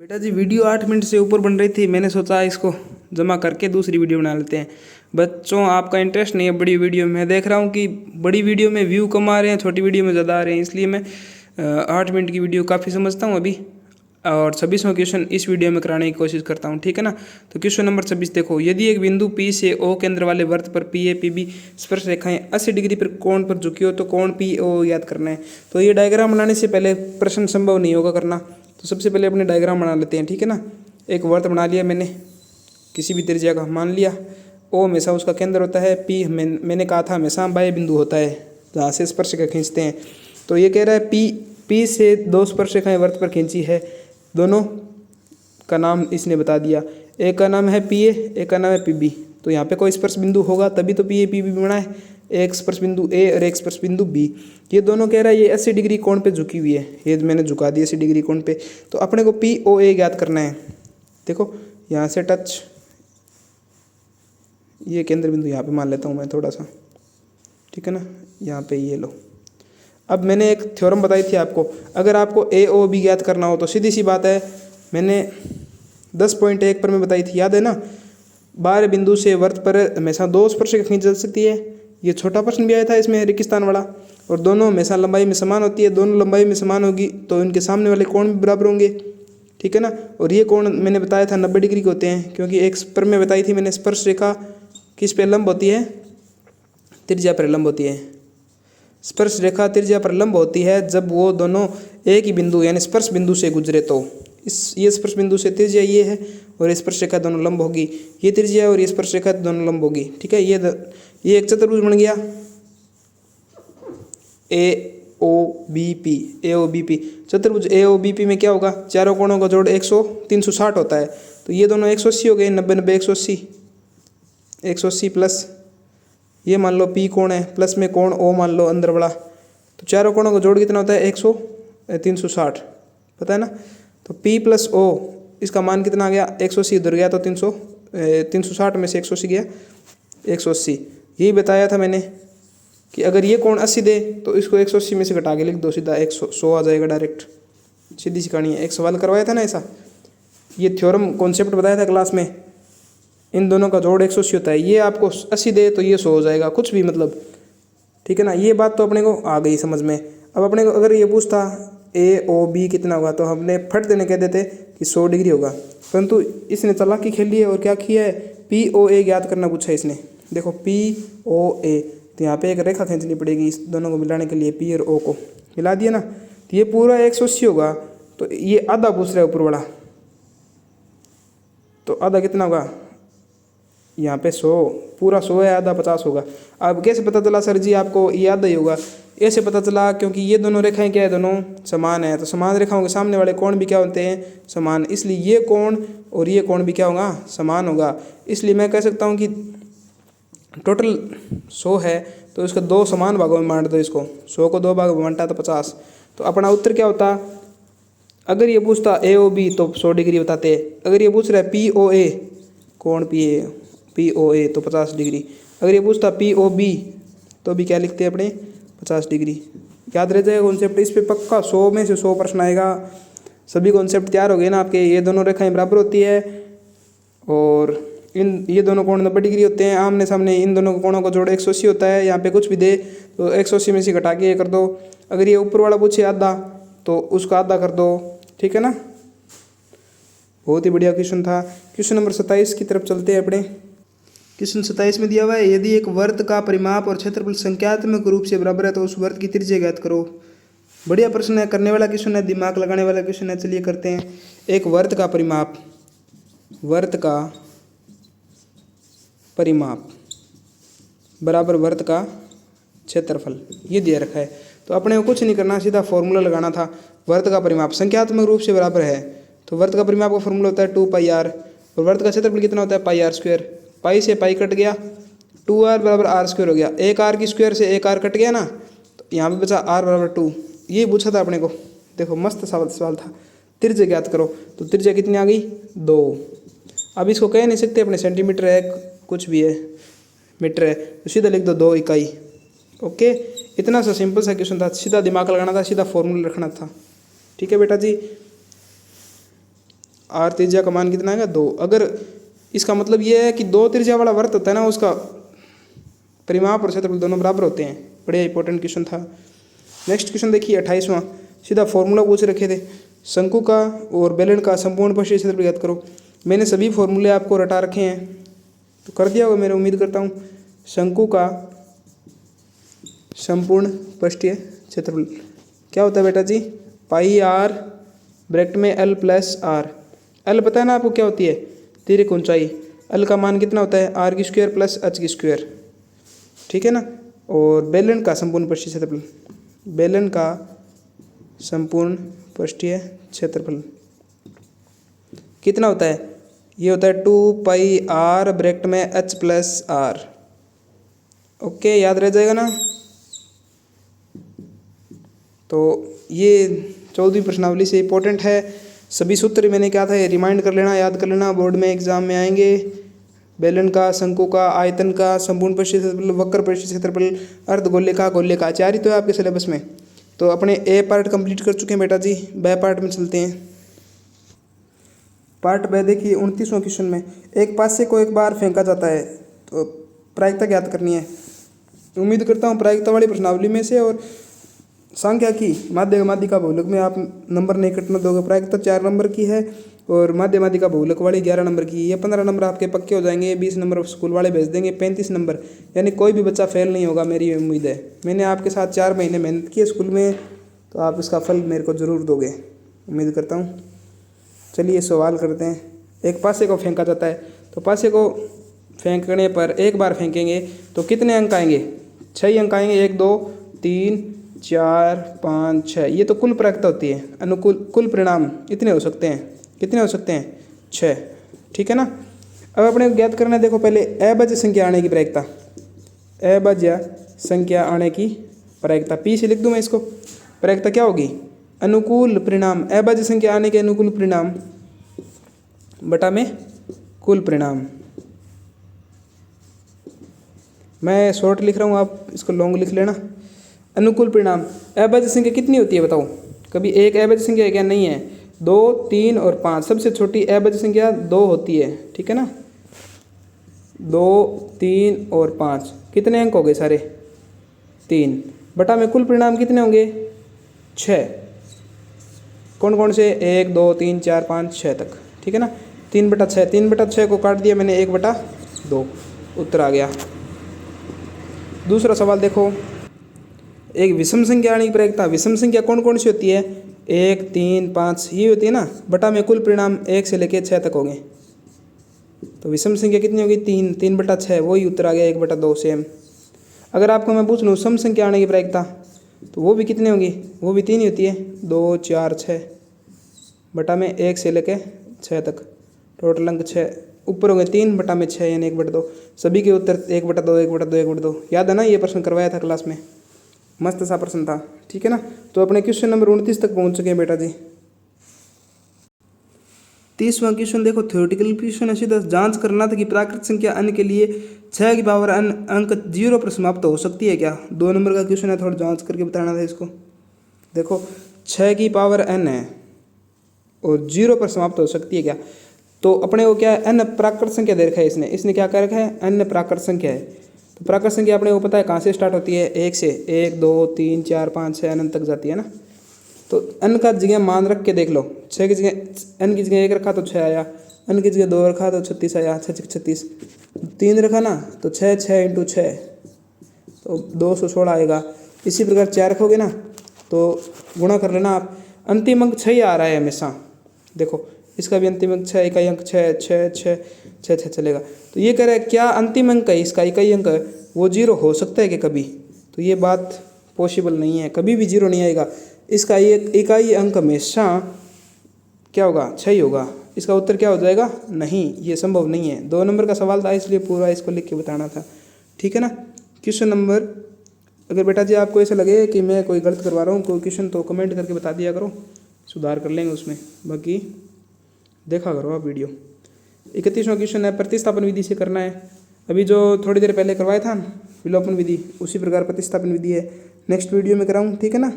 बेटा जी video 8 minute से ऊपर बन रही थी। मैंने सोचा इसको जमा करके दूसरी वीडियो बना लेते हैं। बच्चों आपका इंटरेस्ट नहीं है बड़ी वीडियो में। देख रहा हूँ कि बड़ी वीडियो में व्यू कम आ रहे हैं, छोटी वीडियो में ज़्यादा आ रहे हैं, इसलिए मैं 8 मिनट की वीडियो काफ़ी समझता हूँ अभी। और 26वां क्वेश्चन इस वीडियो में कराने की कोशिश करता हूँ, ठीक है ना। तो क्वेश्चन नंबर 26 देखो, यदि एक बिंदु P से O केंद्र वाले वृत्त पर PA PB स्पर्श रेखाएं 80 डिग्री पर कोण पर झुकी हो तो कोण PO याद करना है। तो ये डायग्राम बनाने से पहले प्रश्न संभव नहीं होगा करना, तो सबसे पहले अपने डायग्राम बना लेते हैं, ठीक है ना। एक वृत्त बना लिया मैंने किसी भी त्रिज्या का, मान लिया O हमेशा उसका केंद्र होता है, P मैंने कहा था हमेशा बाह्य बिंदु होता है जहाँ से स्पर्शिका खींचते हैं। तो ये कह रहा है P से दो स्पर्शिकाएं वृत्त पर खींची है, दोनों का नाम इसने बता दिया। एक का नाम है PA, एक का नाम है PB। तो यहाँ पे कोई स्पर्श बिंदु होगा तभी तो PA PB बना है, एक स्पर्श बिंदु A और एक स्पर्श बिंदु B। ये दोनों कह रहा है ये 80 डिग्री कोण पे झुकी हुई है, ये मैंने झुका दी 80 डिग्री कोण पे। तो अपने को POA ज्ञात करना है। देखो यहाँ से टच, ये केंद्र बिंदु यहाँ पे मान लेता हूँ मैं थोड़ा सा, ठीक है ना। यहाँ पे ये लो। अब मैंने एक थ्योरम बताई थी आपको, अगर आपको AOB ज्ञात करना हो तो सीधी सी बात है, मैंने 10.1 पर मैं बताई थी, याद है ना। बाह्य बिंदु से वृत्त पर हमेशा दो स्पर्शिका खींची जा सकती है। ये छोटा प्रश्न भी आया था इसमें रेगिस्तान वाला। और दोनों हमेशा लंबाई में समान होती है, दोनों लंबाई में समान होगी तो इनके सामने वाले कोण भी बराबर होंगे, ठीक है ना। और ये कोण मैंने बताया था 90 डिग्री के होते हैं, क्योंकि एक पर मैं बताई थी मैंने स्पर्श रेखा किस पे लंब होती है, त्रिज्या पर लंब होती है। स्पर्श रेखा त्रिज्या पर लंब होती है जब वो दोनों एक ही बिंदु यानी स्पर्श बिंदु से गुजरे। तो ये स्पर्श बिंदु से त्रिज्या ये है और ये स्पर्श रेखा दोनों लंब होगी, ये त्रिज्या और ये स्पर्श रेखा दोनों लंब होगी, ठीक है। ये एक चतुर्भुज बन गया AOBP। चतुर्भुज AOBP में क्या होगा, चारों कोणों का जोड़ 360 होता है। तो ये दोनों 180 हो गए, 90 90 180 प्लस ये मान लो P कोण है, प्लस में कोण O मान लो अंदर वाला। तो चारों कोणों का जोड़ कितना होता है 360, पता है ना। तो P प्लस O इसका मान कितना आ गया 180, उधर गया तो 360 में से 180 गया 180। यही बताया था मैंने कि अगर ये कोण 80 दे तो इसको 180 में से घटा के लिख दो, सीधा 100 आ जाएगा डायरेक्ट, सीधी सी कहानी है। एक सवाल करवाया था ना ऐसा, ये थ्योरम कॉन्सेप्ट बताया था क्लास में, इन दोनों का जोड़ 180 होता है। ये आपको 80 दे तो ये 100 हो जाएगा, कुछ भी मतलब, ठीक है ना। ये बात तो अपने को आ गई समझ में। अब अपने को अगर ये पूछता AOB कितना होगा तो हमने फट देने कह देते कि 100 डिग्री होगा, परंतु इसने चालाकी खेली है और क्या किया है, POA ज्ञात करना पूछा है इसने। देखो POA, तो यहाँ पे एक रेखा खींचनी पड़ेगी इस दोनों को मिलाने के लिए, P और O को मिला दिया ना, तो ये पूरा 180 होगा। तो ये आधा पूछ रहा है ऊपर वाला, तो आधा कितना होगा, यहाँ पे 100, पूरा 100 है, आधा 50 होगा। अब कैसे पता चला सर जी आपको ये आधा ही होगा, ऐसे पता चला क्योंकि ये दोनों रेखाएं क्या है, दोनों समान है। तो समान रेखाओं के सामने वाले कोण भी क्या होते हैं, समान, इसलिए ये कोण और ये कोण भी क्या होगा, समान होगा। इसलिए मैं कह सकता हूँ कि टोटल 100 है तो इसको दो समान भागों में बांट दो, इसको 100 को दो भागों में बांटा तो 50। तो अपना उत्तर क्या होता, अगर ये पूछता AOB तो 100 डिग्री बताते, अगर ये पूछ रहा है POA कोण POA तो 50 डिग्री, अगर ये पूछता POB तो भी क्या लिखते हैं अपने 50 डिग्री। याद रह जाएगा कॉन्सेप्ट, इस पे पक्का 100 में से 100 प्रश्न आएगा। सभी कॉन्सेप्ट तैयार हो गए ना आपके। ये दोनों रेखाएं बराबर होती है और ये दोनों कोण 90 डिग्री होते हैं आमने सामने, इन दोनों कोणों का जोड़ 180 होता है। यहाँ पे कुछ भी दे तो 180 में से घटा के ये कर दो। अगर ये ऊपर वाला पूछे आधा तो उसका आधा कर दो, ठीक है ना। बहुत ही बढ़िया क्वेश्चन था। क्वेश्चन नंबर 27 की तरफ चलते हैं अपने। क्वेश्चन 27 में दिया हुआ है, यदि एक वृत्त का परिमाप और क्षेत्रफल संख्यात्मक रूप से बराबर है तो उस वृत्त की त्रिज्या ज्ञात करो। बढ़िया प्रश्न है, करने वाला क्वेश्चन है, दिमाग लगाने वाला क्वेश्चन है। चलिए करते हैं। एक वृत्त का परिमाप, वृत्त का परिमाप बराबर वृत्त का क्षेत्रफल, ये दिया रखा है। तो अपने को कुछ नहीं करना, सीधा फॉर्मूला लगाना था। वृत्त का परिमाप संख्यात्मक रूप से बराबर है तो वृत्त का परिमाप का फॉर्मूला होता है 2πr, और वृत्त का क्षेत्रफल कितना होता है πr²। पाई से पाई कट गया, 2r बराबर r² हो गया। एक r की स्क्वायर से एक r कट गया ना, तो यहाँ पे बचा r बराबर 2। ये पूछा था अपने को, देखो मस्त सवाल था। त्रिज्या ज्ञात करो, तो त्रिज्या कितनी आ गई 2। अब इसको कह नहीं सकते अपने सेंटीमीटर है, कुछ भी है, मीटर है, तो सीधा लिख दो 2 इकाई। ओके, इतना सा सिंपल सा क्वेश्चन था, सीधा दिमाग लगाना था, सीधा फॉर्मूला रखना था, ठीक है बेटा जी। आर त्रिज्या का मान कितना आएगा 2। अगर इसका मतलब ये है कि 2 त्रिज्या वाला वृत्त होता है ना, उसका परिमाप और क्षेत्रफल दोनों बराबर होते हैं। बढ़िया इंपॉर्टेंट क्वेश्चन था। नेक्स्ट क्वेश्चन देखिए 28वां, सीधा फॉर्मूला पूछ रखे थे, शंकु का और बेलन का संपूर्ण पृष्ठीय क्षेत्रफल ज्ञात करो। मैंने सभी फॉर्मूले आपको रटा रखे हैं, तो कर दिया होगा मेरे उम्मीद करता हूँ। शंकु का संपूर्ण पृष्ठीय क्षेत्रफल क्या होता है बेटा जी, पाई आर ब्रैकेट में एल प्लस आर। एल पता है ना आपको क्या होती है, तिर्यक ऊंचाई। एल का मान कितना होता है, आर की स्क्वायर प्लस एच की स्क्वायर, ठीक है ना। और बेलन का संपूर्ण पृष्ठीय क्षेत्रफल, बेलन का संपूर्ण पृष्ठीय क्षेत्रफल कितना होता है, ये होता है 2 पाई आर ब्रैकेट में एच प्लस आर। ओके, याद रह जाएगा ना। तो ये 14वीं प्रश्नावली से इंपॉर्टेंट है। सभी सूत्र मैंने क्या था ये रिमाइंड कर लेना, याद कर लेना, बोर्ड में एग्जाम में आएंगे। बेलन का, शंकु का, आयतन का, संपूर्ण पृष्ठीय क्षेत्रफल, वक्र पृष्ठीय क्षेत्रफल, अर्धगोले का, गोले का, 4 ही तो है आपके सिलेबस में। तो अपने ए पार्ट कंप्लीट कर चुके हैं बेटा जी, बी पार्ट में चलते हैं। पार्ट बी देखिए 29वां क्वेश्चन में, एक पासे को एक बार फेंका जाता है तो प्रायिकता ज्ञात करनी है। उम्मीद करता हूँ प्रायिकता वाली प्रश्नावली में से और सांख्यिकी माध्य माध्यिका बहुलक में आप नंबर नहीं कटना दोगे। प्रायिकता 4 नंबर की है और माध्य माध्यिका बहुलक वाली 11 नंबर की। ये 15 नंबर आपके पक्के हो जाएंगे, 20 नंबर स्कूल वाले भेज देंगे, 35 नंबर, यानी कोई भी बच्चा फेल नहीं होगा, मेरी उम्मीद है। मैंने आपके साथ 4 महीने मेहनत की है स्कूल में, तो आप इसका फल मेरे को ज़रूर दोगे, उम्मीद करता हूँ। चलिए सवाल करते हैं। एक पासे को फेंका जाता है, तो पासे को फेंकने पर एक बार फेंकेंगे तो कितने अंक आएंगे, 6 अंक आएंगे। 1 2 3 4 5 6, ये तो कुल प्रायिकता होती है। अनुकूल कुल परिणाम इतने हो सकते हैं, कितने हो सकते हैं, 6, ठीक है ना। अब अपने ज्ञात करना है, देखो पहले अभाज्य संख्या आने की प्रायिकता, अभाज्य संख्या आने की प्रायिकता, पी से लिख दूँ मैं इसको। प्रायिकता क्या होगी, अनुकूल परिणाम, अभाज्य संख्या आने के अनुकूल परिणाम बटा में कुल परिणाम। मैं शॉर्ट लिख रहा हूँ, आप इसको लॉन्ग लिख लेना। अनुकूल परिणाम, अभाज्य संख्या कितनी होती है बताओ, कभी एक अभाज्य संख्या है क्या, नहीं है। 2 3 और 5, सबसे छोटी अभाज्य संख्या 2 होती है, ठीक है ना। 2 3 और 5, कितने अंक हो गए सारे, 3, बटा में कुल परिणाम कितने होंगे, 6। कौन कौन से, 1 2 3 4 5 6 तक, ठीक है ना। 3/6, 3/6 को काट दिया मैंने 1/2, उत्तर आ गया। दूसरा सवाल देखो, एक विषम संख्या आने की प्रायिकता, विषम संख्या कौन कौन सी होती है, 1 3 5 ये होती है ना, बटा में कुल परिणाम 1 से लेकर 6 तक होंगे। तो विषम संख्या कितनी होगी, 3, 3/6, वही उत्तर आ गया 1/2 सेम। अगर आपको मैं पूछ लूँ सम संख्या आने की प्रायिकता, तो वो भी कितनी होगी, वो भी 3 ही होती है, 2 4 6, बटा में 1 से लेकर 6 तक, टोटल अंक 6 ऊपर होंगे, 3 बटा में 6 यानी 1/2। सभी के उत्तर 1/2 1/2 1/2, याद है ना, ये प्रश्न करवाया था क्लास में, मस्त सा प्रश्न था, ठीक है ना। तो अपने क्वेश्चन नंबर 29 तक पहुंच चुके हैं बेटा जी। 30वां क्वेश्चन देखो, थ्योरेटिकल क्वेश्चन है, सीधा जांच करना था कि प्राकृत संख्या n के लिए 6 की पावर n अंक 0 पर समाप्त हो सकती है क्या। 2 नंबर का क्वेश्चन है, थोड़ा जांच करके बताना था इसको। देखो 6 की पावर n है और 0 पर समाप्त हो सकती है क्या, तो अपने को क्या है, n प्राकृत संख्या दे रखा है, इसने क्या कर रखा है, n प्राकृत संख्या है। तो प्राकृत संख्या अपने को पता है कहाँ से स्टार्ट होती है, 1 से, 1 2 3 4 5 6 अनंत तक जाती है ना। तो n का जगह मान रख के देख लो, 6 की जगह n की जगह 1 रखा तो 6 आया, n की जगह 2 रखा तो 36 आया, 6 36, 3 रखा ना तो 6 6 × 6 तो 216 आएगा। इसी प्रकार 4 रखोगे ना तो गुणा कर लेना आप, अंतिम अंक 6 ही आ रहा है हमेशा। देखो इसका भी अंतिम अंक 6, इकाई अंक 6 6 6 6 6 चलेगा। तो ये कह रहा है क्या अंतिम अंक है इसका, इकाई अंक वो 0 हो सकता है कि कभी, तो ये बात पॉसिबल नहीं है, कभी भी 0 नहीं आएगा। इसका एक इकाई अंक हमेशा क्या होगा, 6 ही होगा। इसका उत्तर क्या हो जाएगा, नहीं, ये संभव नहीं है। 2 नंबर का सवाल था इसलिए पूरा इसको लिख के बताना था, ठीक है ना। क्वेश्चन नंबर, अगर बेटा जी आपको ऐसा लगे कि मैं कोई गलत करवा रहा हूँ कोई क्वेश्चन, तो कमेंट करके बता दिया करो, सुधार कर लेंगे उसमें। बाकी देखा करो आप वीडियो। 31वां क्वेश्चन है, प्रतिस्थापन विधि से करना है। अभी जो थोड़ी देर पहले करवाया था विलोपन विधि, उसी प्रकार प्रतिस्थापन विधि है, नेक्स्ट वीडियो में कराऊँ, ठीक है ना।